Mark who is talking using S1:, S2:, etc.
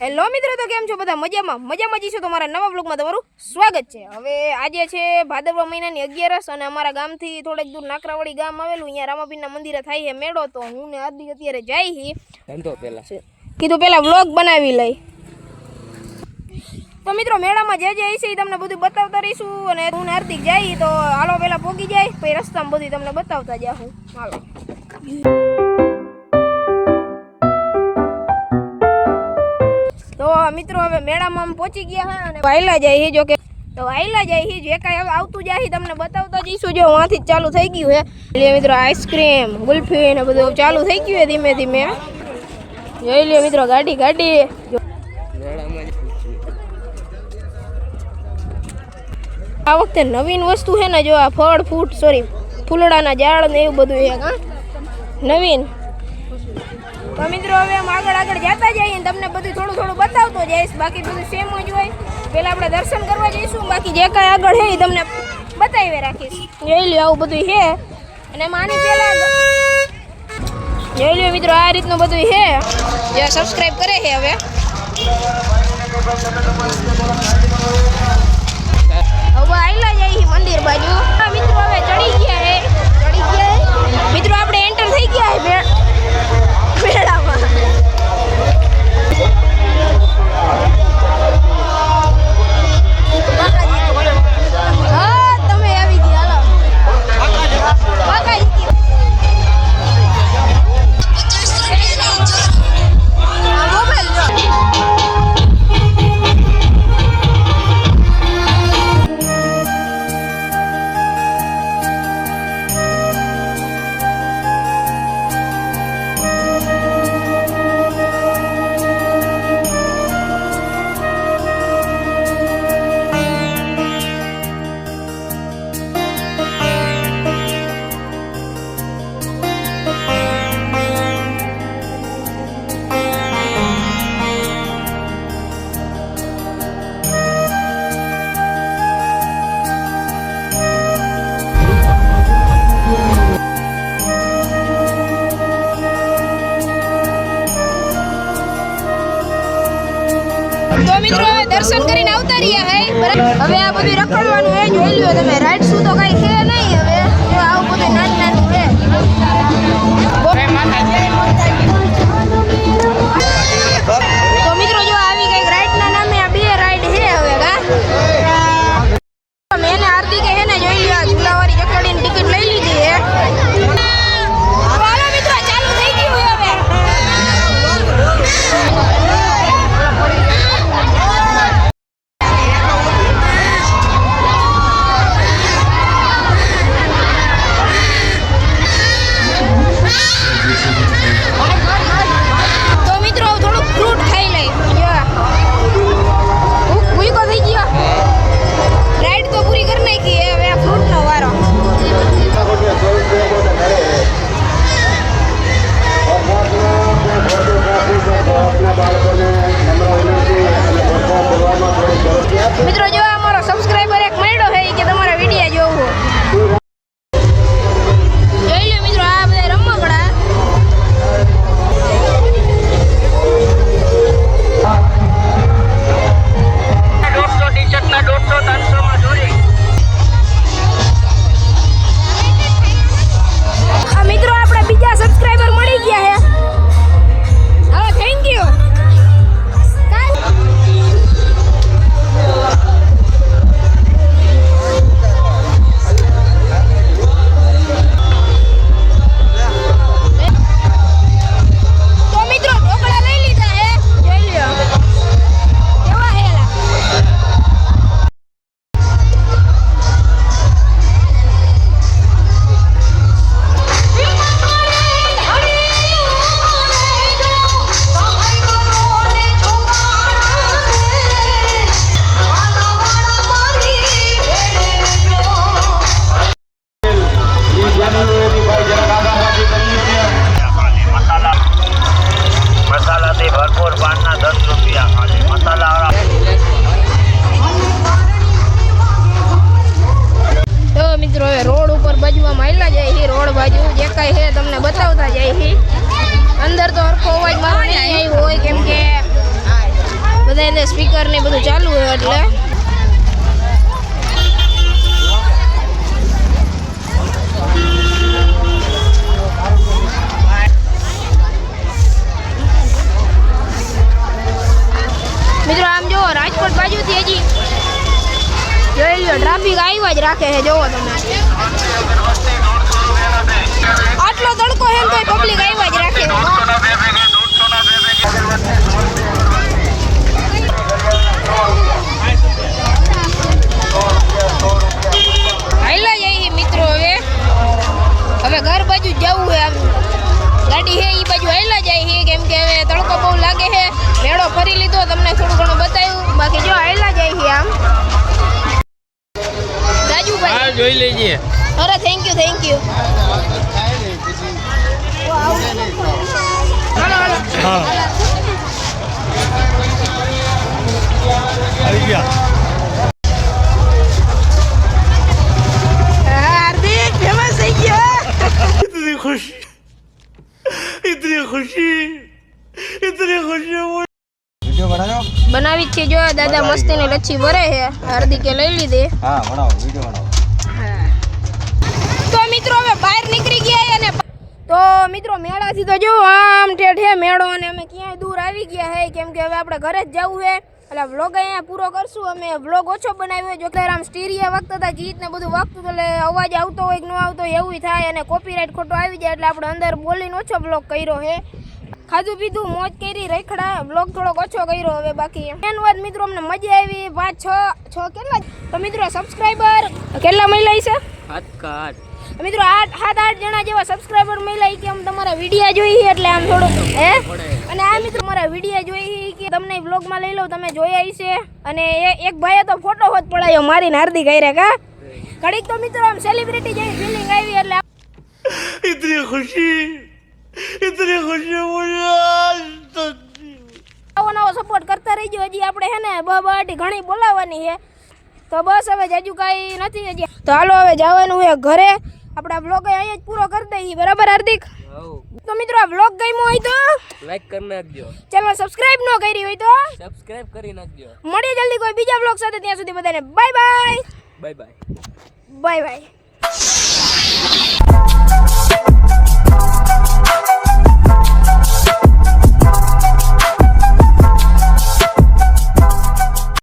S1: Hello મિત્રો, તો કેમ છો બધા? મજામાં જઈશું. તમારા નવા બ્લોગમાં તમારું સ્વાગત છે. હવે આજે છે ભાદરવા મહિનાની 11 અને અમારા ગામથી થોડેક દૂર નાકરાવાડી ગામ આવેલું, અહીંયા રામાપીરના મંદિરે થાય છે મેળો. તો હું ને હાર્દિક અત્યારે જાય હી કીધું પેલા વ્લોગ બનાવી લઈ. તો મિત્રો મેળામાં જે છે એ તમને બધું બતાવતા રહીશું. અને હું ને હાર્દિક જાય તો હાલો પેલા પોગી જાય, પછી રસ્તામાં બધું તમને બતાવતા જાઉં. હાલો તો મિત્રો હવે મેળામાં પહોંચી ગયા હા અને વાયલા જાય જો કે તો વાયલા જાય જે કાંઈ હવે આવતું જાય તમને બતાવતા જઈશું. જો વાંથી જ ચાલુ થઈ ગયું છે મિત્રો, આઈસ્ક્રીમ ગુલ્ફી ને બધું ચાલુ થઈ ગયું છે ધીમે ધીમે. જોઈ લ્યો મિત્રો, ગાડી આ વખતે નવીન વસ્તુ છે ને, જો આ ફૂલડાના ઝાડ ને એવું બધું છે હા નવીન. તો મિત્રો હવે આમ આગળ જતા જઈએ, તમને બધું થોડું બતાવતો જઈશ. બાકી બધું સેમ જ હોય. પહેલાં આપણે દર્શન કરવા જઈશું, બાકી જે કાંઈ આગળ છે એ તમને બતાવી રાખીશ. જોઈ લ્યો આવું બધું છે. અને આની પહેલાં જોઈ લ્યો મિત્રો, આ રીતનું બધું છે. જે સબસ્ક્રાઈબ કરે છે હવે આયલા જાય મંદિર બાજુ. મિત્રો હવે ચડી ગયા મિત્રો, આપણે એન્ટર થઈ ગયા છે મેળામાં. હા તમે આવી ગયા, તો મિત્રો હવે દર્શન કરીને આવતા રહ્યા હે. હવે આ બધું રખડવાનું હે. જોઈ લ્યો તમે, રાઈડ શું તો કઈ છે નહીં. હવે જો આવું બધું નાનું છે. તો મિત્રો જો આવી કઈક રાઈડ ના નામે આ બે રાઈડ છે હવે મેં હાર્દિક હે ને જોઈ લ્યો ઝુલાવાળી ચકડીની ટિકિટ લઈ લીધી હે. મિત્રો ચાલુ થઈ ગયું હવે. મિત્રો જો અમારો સબસ્ક્રાઇબર એક મળ્યો છે કે તમારા વિડિયો જોવું. જોઈ લો મિત્રો, આ બધા રમકડા. આ મિત્રો આપણા બીજા સબસ્ક્રાઇબર મળી ગયા છે. હા થેન્ક યુ. રોડ ઉપર બાજુમાં માયલા જાય રોડ બાજુ જે કાંઈ છે તમને બતાવતા જાય અંદર તો હરખો અવાજ મારવાની આવ્યો હોય કેમ કે અંદર સ્પીકર ને બધું ચાલુ હોય એટલે મિત્રો આમ જો રાજકોટ બાજુથી હજી જોઈ લો ટ્રાફિક આવ્યા જ રાખે છે જોવો તમે આટલો તડકો હે ને તોય પબ્લિક આવ્યા જ રાખે હાઈલા જઈએ મિત્રો હવે ઘર બાજુ જવું હે આમ ગાડી હે ઈ બાજુ હાઈલા જાય છે કેમ કે હવે તડકો બહુ લાગે છે મેળો ફરી લીધો તમને થોડું ઘણું બતાવ્યું બાકી જો હાઈલા જાય છે આમ રાજુભાઈ
S2: હા જોઈ લેજે
S1: અરે થેન્ક યુ હાલો
S2: હા આવી ગયા
S1: હાર્દિક ફેમસ થઈ ગયો
S2: इतनी खुशी वीडियो बनाओ
S1: બનાવી જ છે જો દાદા મસ્તી ને લચ્છી ભરે છે હાર્દિકે લઈ લીધી
S2: हाँ बनाओ वीडियो बनाओ
S1: તો મિત્રો હવે બહાર નીકળી ગયા અને તો મિત્રો મેળાથી તો જો આમ ઠેઠે મેળો અને અમે ક્યાંય દૂર આવી ગયા હે કેમ કે હવે આપણે ઘરે જ જવું છે એટલે વ્લોગ અહીંયા પૂરો કરશું અમે વ્લોગ ઓછો બનાવ્યો જો કે આમ સ્ટીરિયા વખત હતા ગીત ને બધું વાગતું એટલે અવાજ આવતો હોય કે ન આવતો હોય એવું થાય અને કોપીરાઇટ ખોટો આવી જાય એટલે આપણે અંદર બોલીને ઓછો વ્લોગ કર્યો છે ખાધું પીધું મોજ કરી રખડા વ્લોગ થોડોક ઓછો કર્યો હવે બાકી મેન વાત મિત્રો અમને મજા આવી 5 6 કેટલા તો મિત્રો સબસ્ક્રાઇબર કેટલા મળ્યા છે
S2: 8
S1: મિત્રો 7-8 જણા જેવા સબસ્ક્રાઇબર મળ્યા કે આમ તમારા વિડીયો જોઈ એટલે આમ થોડું હે અને આ મિત્રો મારા વિડીયો જોઈ કે તમને વ્લોગમાં લઈ લઉં તમે જોયા હશે અને એક ભાઈએ તો ફોટો હોત પડાયો મારીને હાર્દિક આયરે કા ઘડીક તો મિત્રો આમ સેલિબ્રિટી જેવી ફીલિંગ આવી એટલે
S2: इतनी खुशी मुझे
S1: નવો સપોર્ટ કરતા રહીજો હજી આપણે હે ને બબાટી ઘણી બોલાવવાની છે તો બસ હવે જાજુ કાંઈ નથી હજી તો હાલો હવે જવાનું છે ઘરે આપણા બ્લોગ અહીંયા જ પૂરો કરી દઈએ બરાબર હાર્દિક તો મિત્રો આ બ્લોગ ગમ્યો હોય તો
S2: लाइक कर नाखજો
S1: ચેનલ સબસ્ક્રાઇબ ન કરી હોય તો
S2: सब्सक्राइब કરી નાખજો
S1: મળીએ જલ્દી કોઈ બીજા બ્લોગ સાથે ત્યાં સુધી બધાને bye bye
S2: bye bye
S1: bye bye